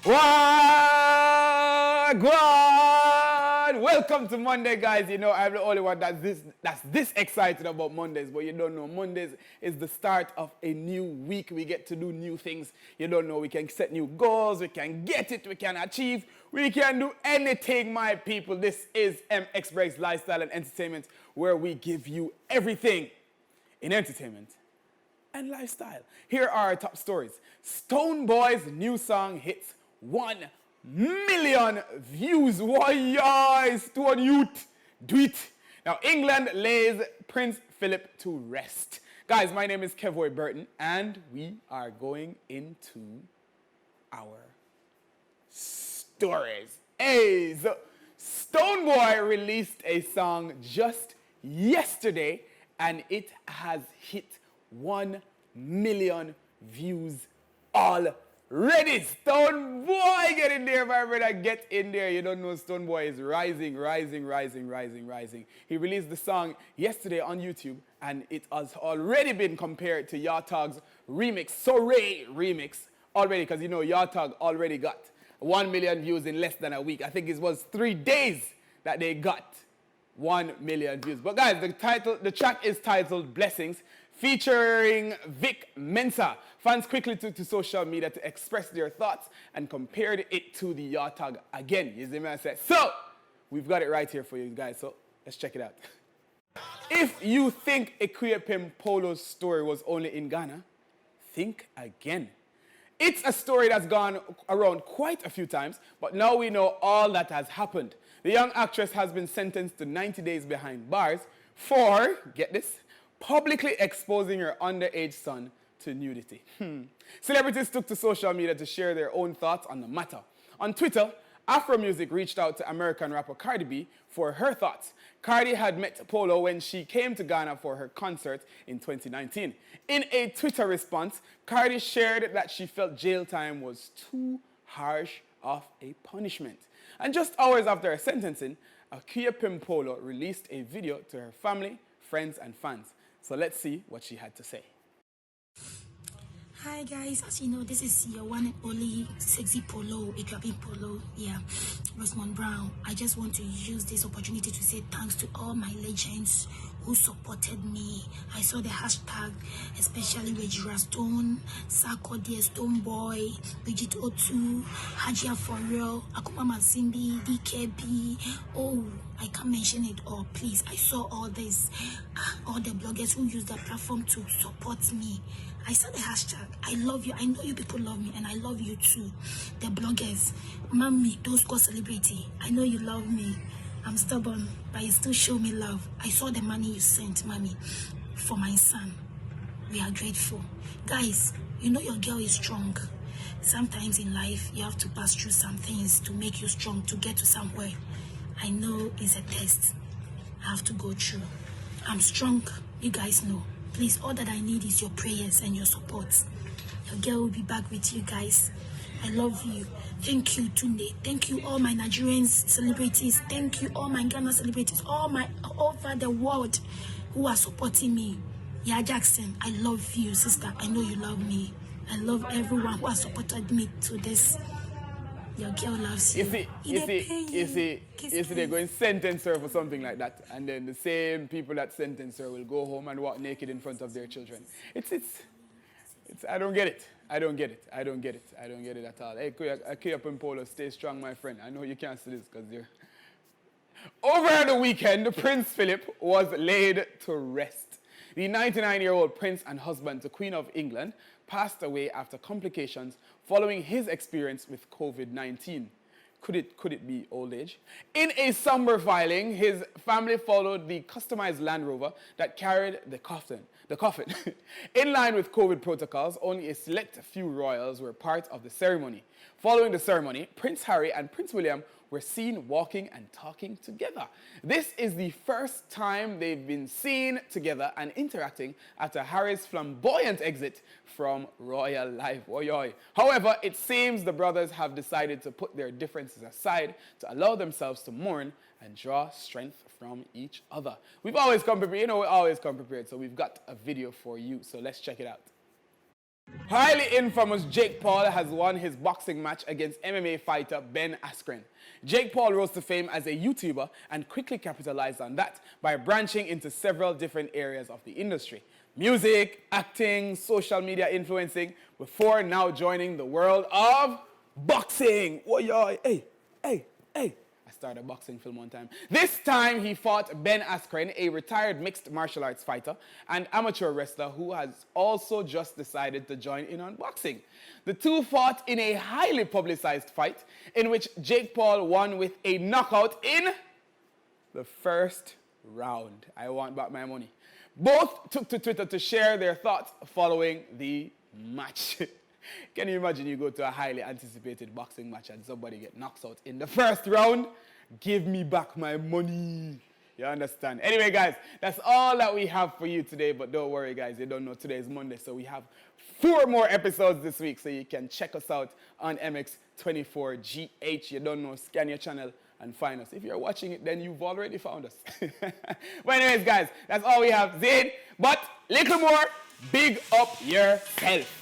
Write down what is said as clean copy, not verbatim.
Wagwan! Welcome to Monday, guys. You know, I'm the only one that's this excited about Mondays, but you don't know, Mondays is the start of a new week. We get to do new things. You don't know, we can set new goals, we can get it, we can achieve, we can do anything, my people. This is MX Breaks Lifestyle and Entertainment, where we give you everything in entertainment and lifestyle. Here are our top stories. Stonebwoy's new song hits 1 million views. Why, Stone Youth, do it. Now, England lays Prince Philip to rest. Guys, my name is Kevoy Burton, and we are going into our stories. Hey, so Stonebwoy released a song just yesterday, and it has hit 1 million views already. Stonebwoy, get in there, my brother, get in there. You don't know, Stonebwoy is rising. He released the song yesterday on YouTube, and it has already been compared to Yartog's remix, Soray remix, already, because you know Yartog already got 1 million views in less than a week. I think it was 3 days that they got 1 million views. But guys, the track is titled Blessings, featuring Vic Mensa. Fans quickly took to social media to express their thoughts and compared it to the Yartog again. You see me, I said. So, we've got it right here for you guys, so let's check it out. If you think Akuapem Poloo's story was only in Ghana, think again. It's a story that's gone around quite a few times, but now we know all that has happened. The young actress has been sentenced to 90 days behind bars for, get this, publicly exposing her underage son to nudity. Celebrities took to social media to share their own thoughts on the matter. On Twitter, Afro Music reached out to American rapper Cardi B for her thoughts. Cardi had met Polo when she came to Ghana for her concert in 2019. In a Twitter response, Cardi shared that she felt jail time was too harsh of a punishment. And just hours after her sentencing, Akuapem Poloo released a video to her family, friends, and fans. So let's see what she had to say. Hi guys, as you know, this is your one and only sexy Poloo, Akuapem Poloo, Rosamond Brown. I just want to use this opportunity to say thanks to all my legends who supported me. I saw the hashtag, especially Regina Stone, Sarkodie, Stonebwoy, Bridget Otu, Hajia Forreal, Akuma Mazimbi, DKB. Oh, I can't mention it all, please. I saw all this, all the bloggers who use their platform to support me. I saw the hashtag. I love you. I know you people love me, and I love you too. The bloggers, mommy, those called celebrity. I know you love me. I'm stubborn, but you still show me love. I saw the money you sent, mommy, for my son. We are grateful. Guys, you know your girl is strong. Sometimes in life, you have to pass through some things to make you strong, to get to somewhere. I know it's a test I have to go through. I'm strong, you guys know. Please, all that I need is your prayers and your support. Your girl will be back with you guys. I love you. Thank you, Tunde. Thank you, all my Nigerian celebrities. Thank you, all my Ghana celebrities, all over the world who are supporting me. Yeah, Jackson, I love you, sister. I know you love me. I love everyone who has supported me to this. Your girl loves you. You see, they're going to sentence her for something like that, and then the same people that sentence her will go home and walk naked in front of their children. I don't get it. I don't get it at all. Hey, Akuapem Poloo, stay strong, my friend. I know you can't see this because you're... Over the weekend, Prince Philip was laid to rest. The 99-year-old prince and husband to Queen of England passed away after complications following his experience with COVID-19. Could it be old age? In a somber filing, his family followed the customized Land Rover that carried the coffin. In line with COVID protocols, only a select few royals were part of the ceremony. Following the ceremony, Prince Harry and Prince William were seen walking and talking together. This is the first time they've been seen together and interacting after Harry's flamboyant exit from royal life. However, it seems the brothers have decided to put their differences aside to allow themselves to mourn and draw strength from each other. We've always come prepared, we always come prepared, so we've got a video for you, so let's check it out. Highly infamous Jake Paul has won his boxing match against MMA fighter Ben Askren. Jake Paul rose to fame as a YouTuber and quickly capitalized on that by branching into several different areas of the industry. Music, acting, social media influencing, before now joining the world of boxing. Oh, yeah, hey. I started a boxing film one time. This time he fought Ben Askren, a retired mixed martial arts fighter and amateur wrestler who has also just decided to join in on boxing. The two fought in a highly publicized fight in which Jake Paul won with a knockout in the first round. I want back my money. Both took to Twitter to share their thoughts following the match. Can you imagine you go to a highly anticipated boxing match and somebody get knocked out in the first round? Give me back my money. You understand? Anyway, guys, that's all that we have for you today. But don't worry, guys. You don't know today is Monday. So we have 4 more episodes this week. So you can check us out on MX24GH. You don't know, scan your channel and find us. If you're watching it, then you've already found us. But anyways, guys, that's all we have. Zaid, but little more, big up yourself.